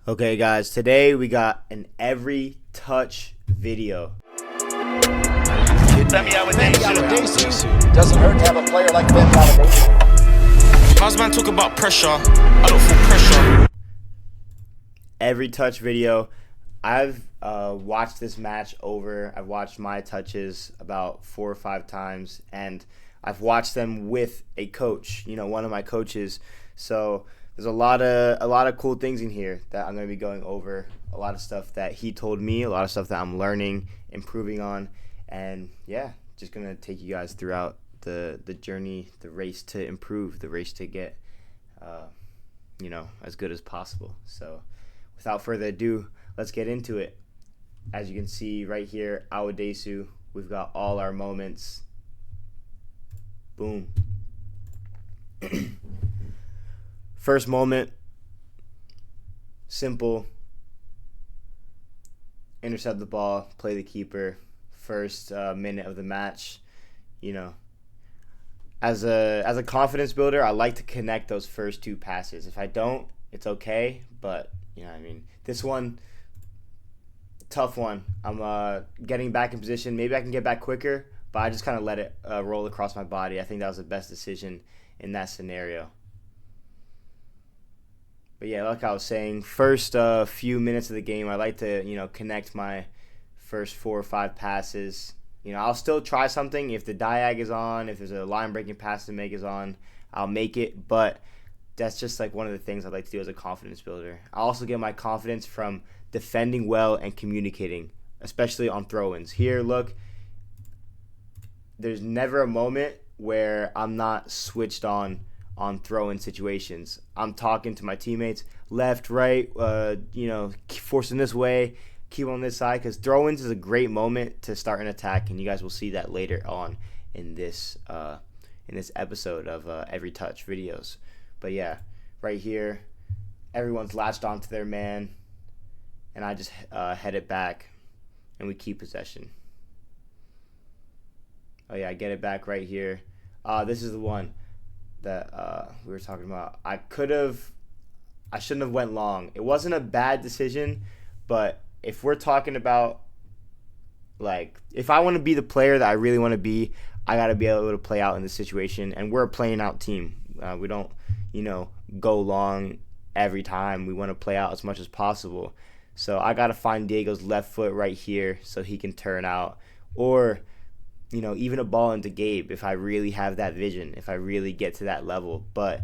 Okay, guys, today we got an every touch video. Femi Awadesu. Doesn't hurt to have a player like Femi Awadesu. How's man talk about pressure? I don't feel pressure. Every touch video. I've watched this match over. I've watched my touches about 4 or 5 times, and I've watched them with a coach. One of my coaches. So there's a lot of cool things in here that I'm going to be going over. A lot of stuff that he told me, a lot of stuff that I'm learning, improving on, and yeah, just going to take you guys throughout the journey, the race to improve, the race to get as good as possible. So without further ado, let's get into it. As you can see right here, Awadesu, we've got all our moments. Boom. First moment, simple. Intercept the ball, play the keeper. First minute of the match. As a confidence builder, I like to connect those first 2 passes. If I don't, it's okay, but this one, tough one. I'm getting back in position. Maybe I can get back quicker, but I just kind of let it roll across my body. I think that was the best decision in that scenario. But yeah, like I was saying, first few minutes of the game, I like to connect my first 4 or 5 passes. I'll still try something if the diag is on, if there's a line breaking pass to make is on, I'll make it. But that's just like one of the things I like to do as a confidence builder. I also get my confidence from defending well and communicating, especially on throw-ins. Here, look, there's never a moment where I'm not switched on throw-in situations. I'm talking to my teammates, left, right, forcing this way, keep on this side, because throw-ins is a great moment to start an attack, and you guys will see that later on in this episode of Every Touch videos. But yeah, right here, everyone's latched onto their man, and I just head it back, and we keep possession. Oh yeah, I get it back right here. This is the one that we were talking about. I shouldn't have went long. It wasn't a bad decision, but if we're talking about, like, if I want to be the player that I really want to be, I got to be able to play out in this situation, and we're a playing out team. We don't, go long every time. We want to play out as much as possible. So I got to find Diego's left foot right here so he can turn out, or even a ball into Gabe if I really have that vision, if I really get to that level. But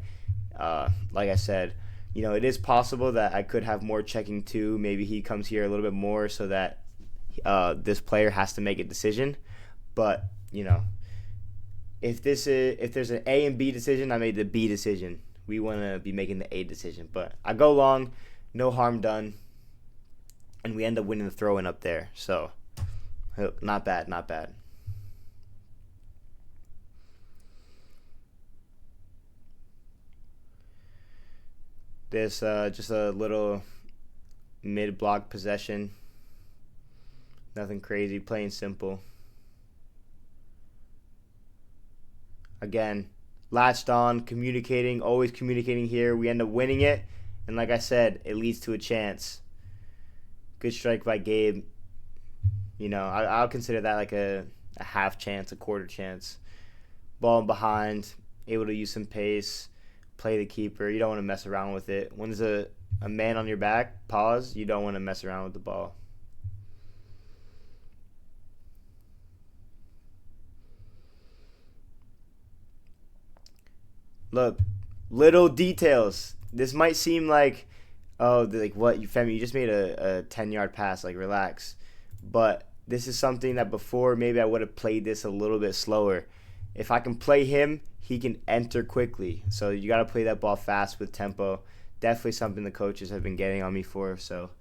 like I said, it is possible that I could have more checking too. Maybe he comes here a little bit more so that this player has to make a decision. But if there's an A and B decision, I made the B decision. We want to be making the A decision. But I go long, no harm done, and we end up winning the throw-in up there. So not bad, not bad. This just a little mid-block possession. Nothing crazy, plain simple. Again, latched on, communicating, always communicating here. We end up winning it, and like I said, it leads to a chance. Good strike by Gabe. I'll consider that like a half chance, a quarter chance. Ball behind, able to use some pace. Play the keeper. You don't want to mess around with it. When there's a man on your back, pause. You don't want to mess around with the ball. Look, little details. This might seem like, what, Femi, you just made a 10-yard pass. Like, relax. But this is something that before maybe I would have played this a little bit slower. If I can play him, he can enter quickly. So you got to play that ball fast with tempo. Definitely something the coaches have been getting on me for. So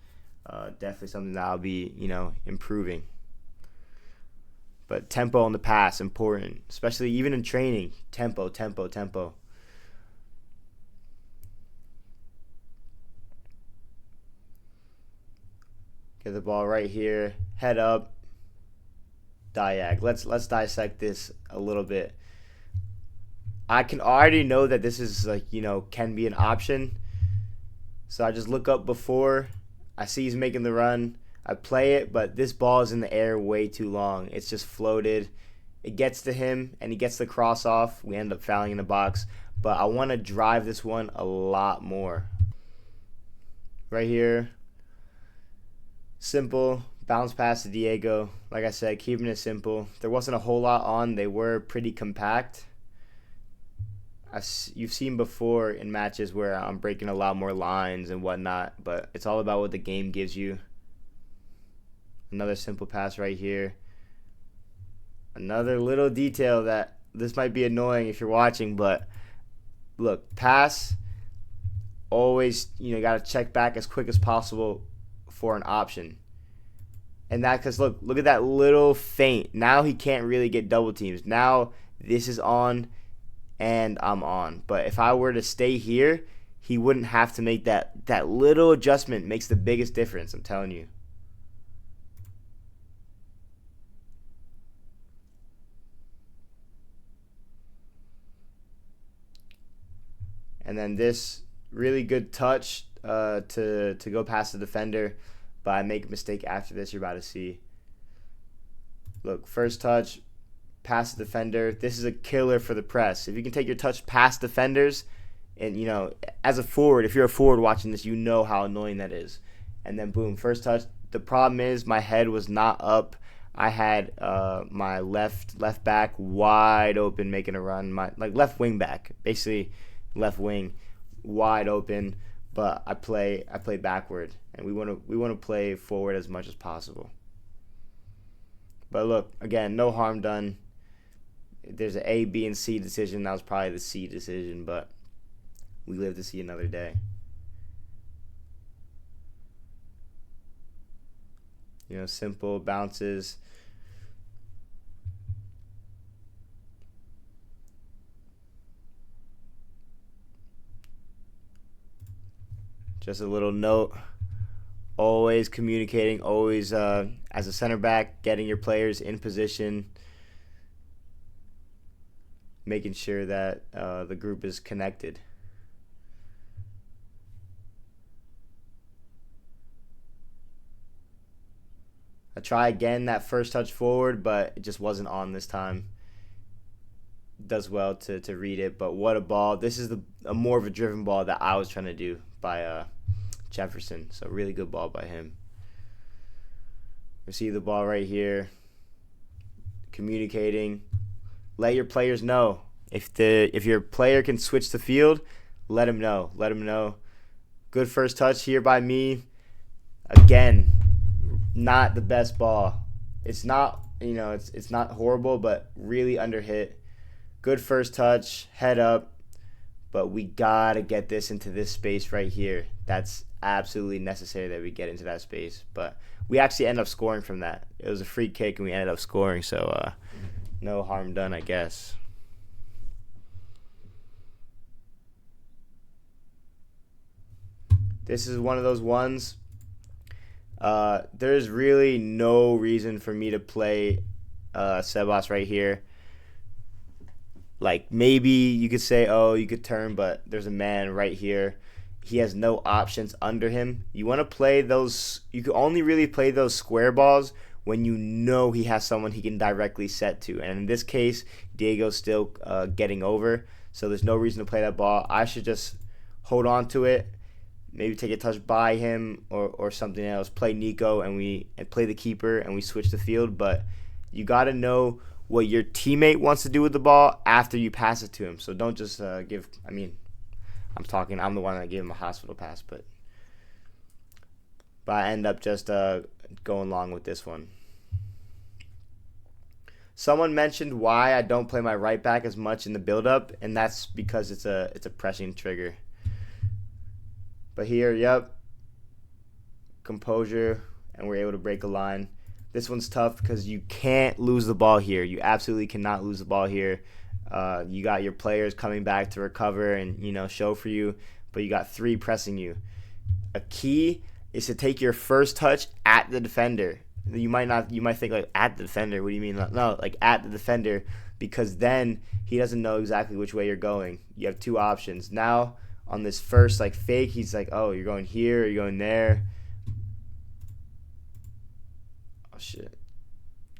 definitely something that I'll be, improving. But tempo on the pass, important. Especially even in training. Tempo. Get the ball right here. Head up. Diag. Let's dissect this a little bit. I can already know that this is can be an option. So I just look up before I see he's making the run. I play it, but this ball is in the air way too long. It's just floated. It gets to him, and he gets the cross off. We end up fouling in the box. But I want to drive this one a lot more. Right here. Simple. Bounce pass to Diego. Like I said, keeping it simple. There wasn't a whole lot on. They were pretty compact. You've seen before in matches where I'm breaking a lot more lines and whatnot, but it's all about what the game gives you. Another simple pass right here. Another little detail that this might be annoying if you're watching, but look, pass, always, got to check back as quick as possible for an option. And that, because look at that little feint. Now he can't really get double teams. Now this is on and I'm on. But if I were to stay here, he wouldn't have to make that little adjustment. Makes the biggest difference, I'm telling you. And then this really good touch to go past the defender, but I make a mistake after this. You're about to see. Look, first touch, past the defender. This is a killer for the press. If you can take your touch past defenders, and as a forward, if you're a forward watching this, you know how annoying that is. And then boom, first touch. The problem is my head was not up. I had my left back wide open making a run. My left wing back, basically left wing wide open, but I play backward, and we want to play forward as much as possible. But look, again, no harm done. There's an A, B, and C decision. That was probably the C decision, but we live to see another day. Simple bounces. Just a little note, always communicating, always as a center back, getting your players in position, making sure that the group is connected. I try again that first touch forward, but it just wasn't on this time. Does well to read it, but what a ball. This is a more of a driven ball that I was trying to do by Jefferson. So really good ball by him. Receive the ball right here. Communicating. Let your players know. If your player can switch the field, let him know. Let him know. Good first touch here by me. Again, not the best ball. It's not, it's not horrible, but really underhit. Good first touch, head up. But we got to get this into this space right here. That's absolutely necessary that we get into that space. But we actually end up scoring from that. It was a free kick, and we ended up scoring. So no harm done, I guess. This is one of those ones. There's really no reason for me to play Sebas right here. Like, maybe you could say, oh, you could turn, but there's a man right here. He has no options under him. You want to play those. You can only really play those square balls when you know he has someone he can directly set to. And in this case, Diego's still getting over, so there's no reason to play that ball. I should just hold on to it, maybe take a touch by him or something else. Play Nico and play the keeper and we switch the field. But you got to know what your teammate wants to do with the ball after you pass it to him. So don't just give. I mean, I'm the one that gave him a hospital pass, but I end up just going along with this one. Someone mentioned why I don't play my right back as much in the build-up, and that's because it's a pressing trigger. But here, yep, composure, and we're able to break a line. This one's tough because you can't lose the ball here. You absolutely cannot lose the ball here. You got your players coming back to recover and show for you, but you got three pressing you. A key is to take your first touch at the defender. You might think like at the defender. What do you mean? No, like at the defender, because then he doesn't know exactly which way you're going. You have two options. Now on this first like fake, he's like, oh, you're going here, you're going there. Oh shit.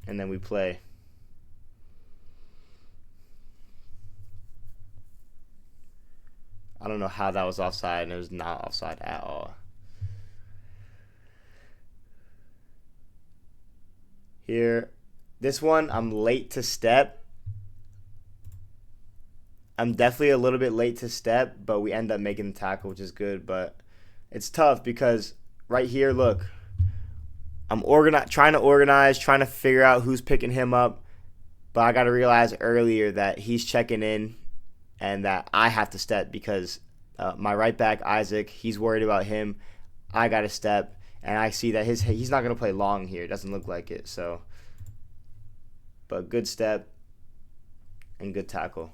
And then we play. I don't know how that was offside, and it was not offside at all. Here, this one, I'm late to step. I'm definitely a little bit late to step, but we end up making the tackle, which is good. But it's tough because right here, look, I'm trying to figure out who's picking him up. But I got to realize earlier that he's checking in and that I have to step because my right back, Isaac, he's worried about him. I got to step. And I see that he's not going to play long here. It doesn't look like it. So, but good step and good tackle.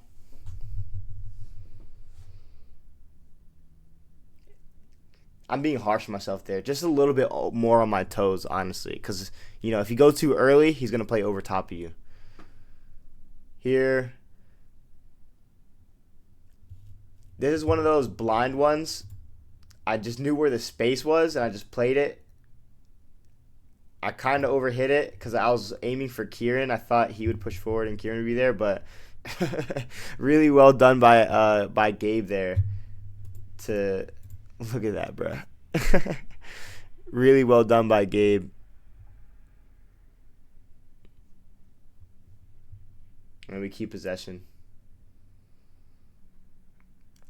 I'm being harsh on myself there. Just a little bit more on my toes, honestly. Because, if you go too early, he's going to play over top of you. Here. This is one of those blind ones. I just knew where the space was, and I just played it. I kind of overhit it because I was aiming for Kieran. I thought he would push forward and Kieran would be there, but really well done by Gabe there. Look at that, bro. Really well done by Gabe. And we keep possession.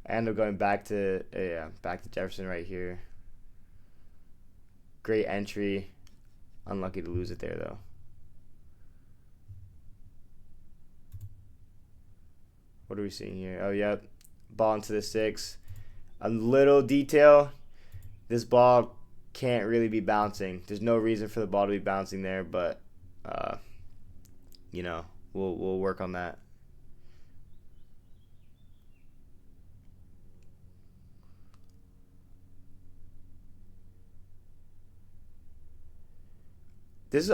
I end up going back to Jefferson right here. Great entry. Unlucky to lose it there, though. What are we seeing here? Oh, yep. Ball into the 6. A little detail. This ball can't really be bouncing. There's no reason for the ball to be bouncing there, but, we'll work on that.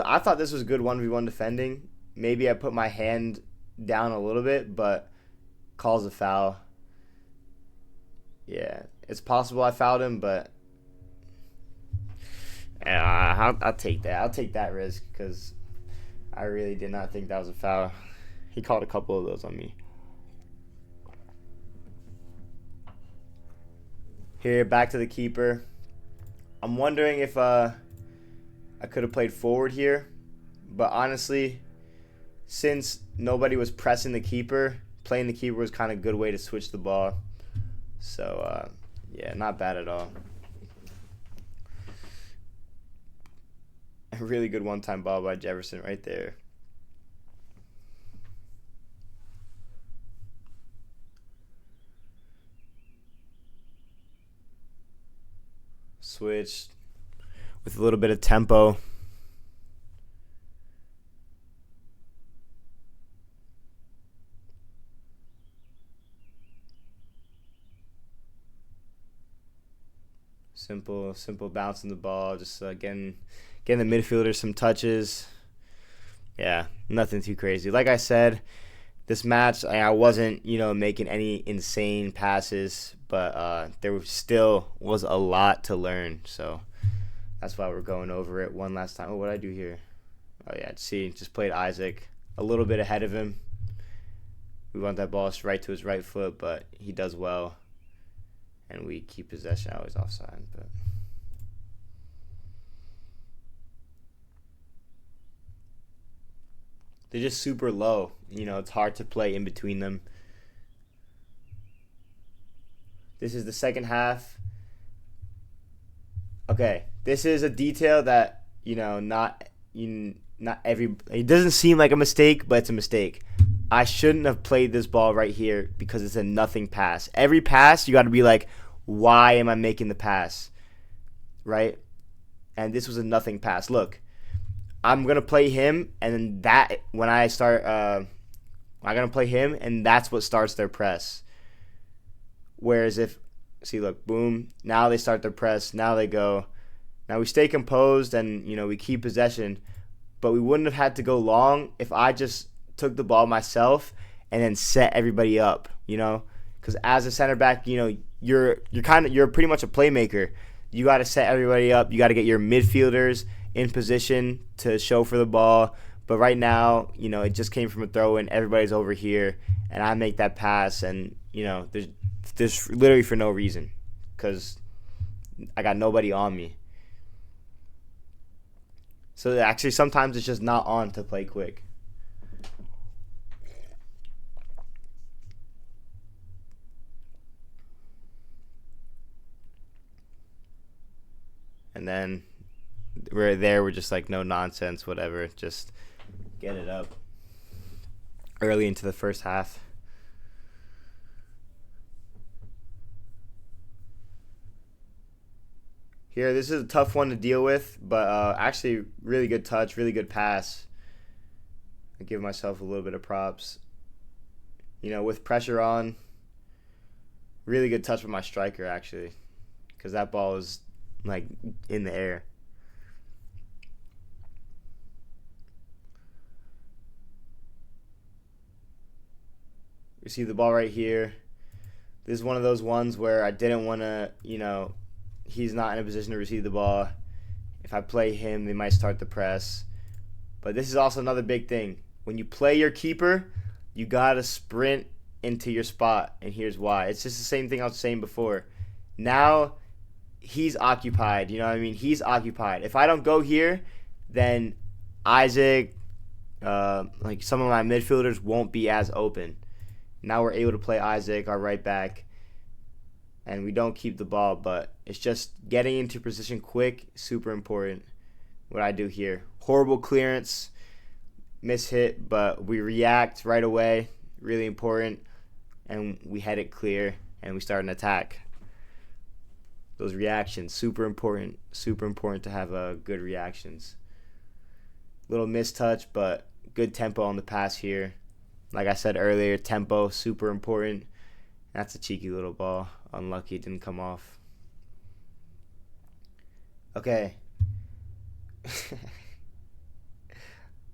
I thought this was good 1v1 defending. Maybe I put my hand down a little bit, but calls a foul. Yeah, it's possible I fouled him, but I'll take that. I'll take that risk because I really did not think that was a foul. He called a couple of those on me. Here, back to the keeper. I'm wondering if I could have played forward here, but honestly, since nobody was pressing the keeper, playing the keeper was kind of a good way to switch the ball. So, yeah, not bad at all. A really good one-time ball by Jefferson right there. Switched with a little bit of tempo. Simple bouncing the ball, just getting the midfielders some touches. Yeah, nothing too crazy. Like I said, this match I wasn't making any insane passes, but there still was a lot to learn. So that's why we're going over it one last time. Oh, what did I do here? Oh yeah, see, just played Isaac a little bit ahead of him. We want that ball right to his right foot, but he does well. And we keep possession. I was offside, but they're just super low. It's hard to play in between them. This is the second half. Okay, this is a detail that not every. It doesn't seem like a mistake, but it's a mistake. I shouldn't have played this ball right here because it's a nothing pass. Every pass, you got to be like, why am I making the pass? Right? And this was a nothing pass. Look, I'm going to play him, and then when I start, I'm going to play him, and that's what starts their press. Whereas see, look, boom, now they start their press, now they go. Now we stay composed, and, we keep possession, but we wouldn't have had to go long if I just took the ball myself and then set everybody up, because as a center back, you're pretty much a playmaker. You got to set everybody up. You got to get your midfielders in position to show for the ball. But right now, it just came from a throw-in. Everybody's over here, and I make that pass, and there's literally for no reason, because I got nobody on me. So actually, sometimes it's just not on to play quick. And then we're just like, no nonsense, whatever. Just get it up early into the first half. Here, this is a tough one to deal with, but actually really good touch, really good pass. I give myself a little bit of props. With pressure on, really good touch with my striker, actually, because that ball is like in the air. You see the ball right here. This is one of those ones where I didn't want to, he's not in a position to receive the ball. If I play him, they might start the press. But this is also another big thing. When you play your keeper, you got to sprint into your spot, and here's why. It's just the same thing I was saying before. Now he's occupied, He's occupied. If I don't go here, then Isaac, like some of my midfielders won't be as open. Now we're able to play Isaac, our right back, and we don't keep the ball, but it's just getting into position quick, super important, what I do here. Horrible clearance, miss hit, but we react right away, really important, and we head it clear, and we start an attack. Those reactions, super important to have good reactions. Little mistouch, but good tempo on the pass here. Like I said earlier, tempo, super important. That's a cheeky little ball. Unlucky it didn't come off. Okay.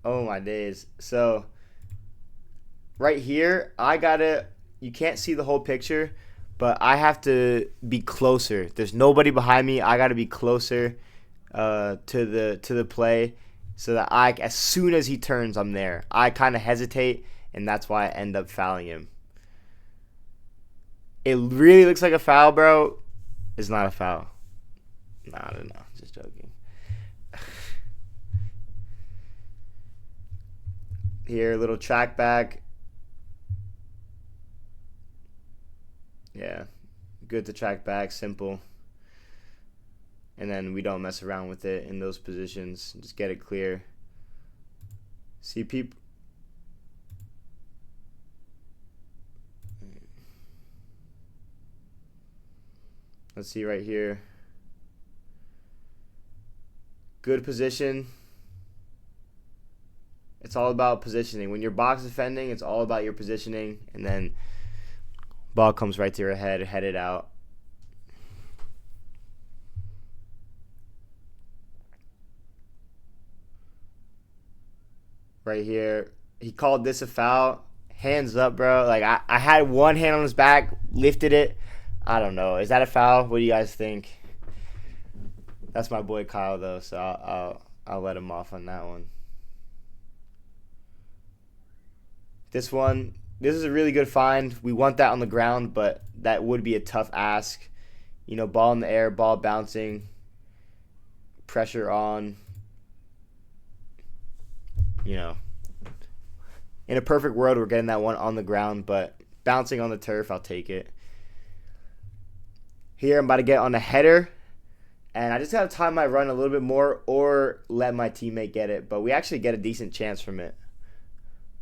Oh my days. So, right here, you can't see the whole picture, but I have to be closer. There's nobody behind me. I got to be closer to the play so that as soon as he turns, I'm there. I kind of hesitate, and that's why I end up fouling him. It really looks like a foul, bro. It's not a foul. No, just joking. Here, little track back. Yeah, good to track back, simple. And then we don't mess around with it in those positions. Just get it clear. See people. Let's see right here. Good position. It's all about positioning. When you're box defending, it's all about your positioning. And then ball comes right to your head, headed out. Right here. He called this a foul. Hands up, bro. Like, I had one hand on his back, lifted it. I don't know. Is that a foul? What do you guys think? That's my boy Kyle, though, so I'll let him off on that one. This is a really good find. We want that on the ground, but that would be a tough ask. Ball in the air, ball bouncing, pressure on. In a perfect world, we're getting that one on the ground, but bouncing on the turf, I'll take it. Here, I'm about to get on a header, and I just got to time my run a little bit more or let my teammate get it, but we actually get a decent chance from it.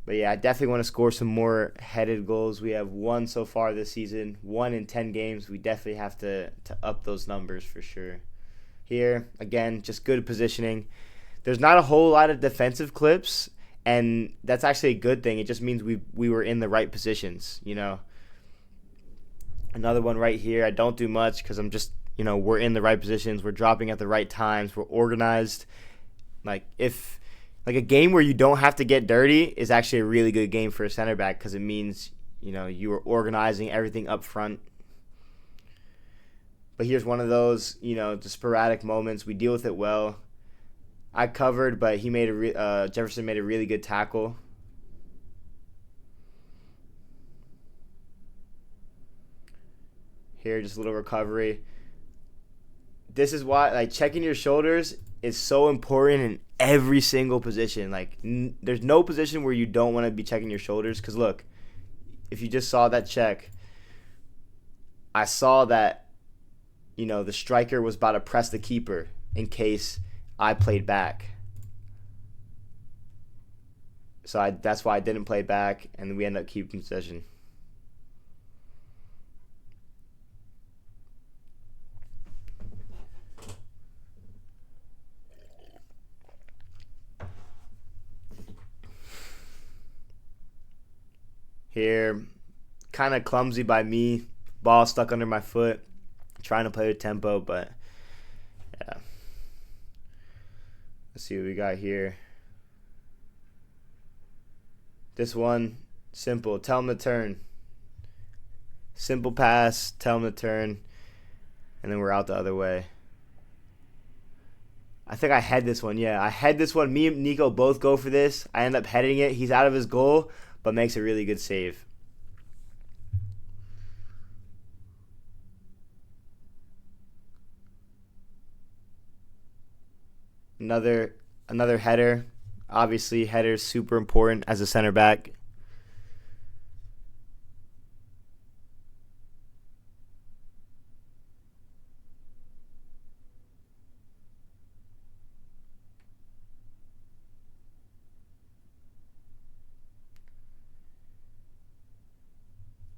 But yeah, I definitely want to score some more headed goals. We have 1 so far this season, 1 in 10 games. We definitely have to up those numbers for sure. Here, again, just good positioning. There's not a whole lot of defensive clips, and that's actually a good thing. It just means we were in the right positions, Another one right here. I don't do much because I'm just, we're in the right positions. We're dropping at the right times. We're organized. Like a game where you don't have to get dirty is actually a really good game for a center back because it means, you are organizing everything up front. But here's one of those, the sporadic moments. We deal with it well. I covered, but he made Jefferson made a really good tackle. Here, just a little recovery. This is why, checking your shoulders is so important in every single position. There's no position where you don't want to be checking your shoulders. Because, look, if you just saw that check, I saw that, the striker was about to press the keeper in case I played back. So that's why I didn't play back, and we ended up keeping possession. Here, kind of clumsy by me. Ball stuck under my foot. Trying to play with tempo, but yeah. Let's see what we got here. This one, simple. Tell him to turn. Simple pass, tell him to turn, and then we're out the other way. I think I head this one. Yeah, I head this one. Me and Nico both go for this. I end up heading it. He's out of his goal, but makes a really good save. Another header. Obviously, header's super important as a center back.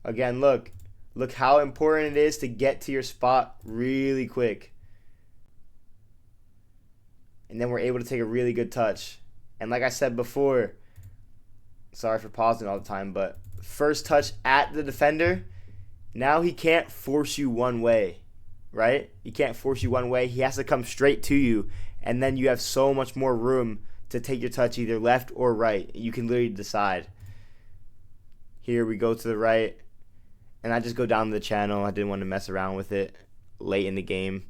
Again, look how important it is to get to your spot really quick. And then we're able to take a really good touch. And like I said before, sorry for pausing all the time, but first touch at the defender, now he can't force you one way, right? He can't force you one way. He has to come straight to you, and then you have so much more room to take your touch either left or right. You can literally decide. Here we go to the right, and I just go down the channel. I didn't want to mess around with it late in the game.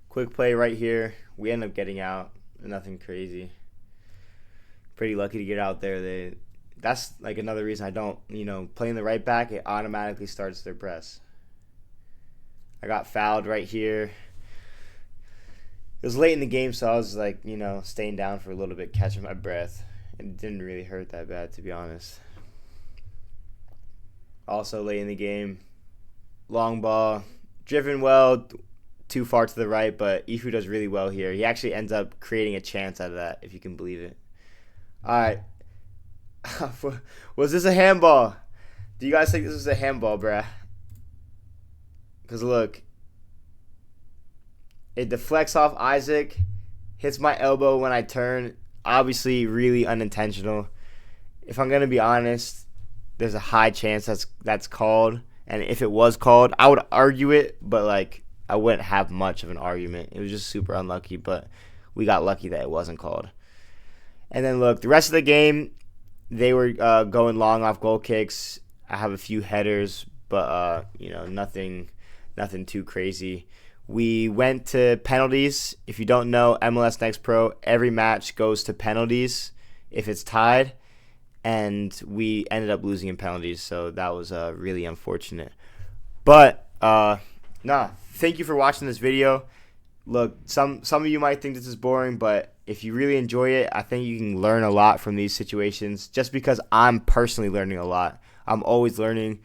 Quick play right here. We end up getting out. Nothing crazy. Pretty lucky to get out there. That's like another reason I don't, playing the right back, it automatically starts their press. I got fouled right here. It was late in the game, so I was staying down for a little bit, catching my breath. It didn't really hurt that bad, to be honest. Also late in the game, long ball, driven well, too far to the right, but Ifu does really well here. He actually ends up creating a chance out of that, if you can believe it. All right. Was this a handball? Do you guys think this was a handball, bruh? Because look, it deflects off Isaac, hits my elbow when I turn. Obviously, really unintentional. If I'm going to be honest, there's a high chance that's called. And if it was called, I would argue it, but I wouldn't have much of an argument. It was just super unlucky, but we got lucky that it wasn't called. And then look, the rest of the game, they were going long off goal kicks. I have a few headers, but nothing too crazy. We went to penalties. If you don't know, MLS Next Pro, every match goes to penalties if it's tied, and we ended up losing in penalties, so that was really unfortunate. But thank you for watching this video. Look, some of you might think this is boring, but if you really enjoy it, I think you can learn a lot from these situations, just because I'm personally learning a lot. I'm always learning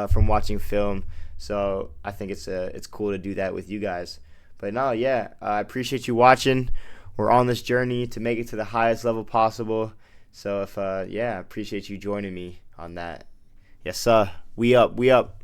from watching film, so I think it's cool to do that with you guys. But I appreciate you watching. We're on this journey to make it to the highest level possible. So I appreciate you joining me on that. Yes, sir. We up.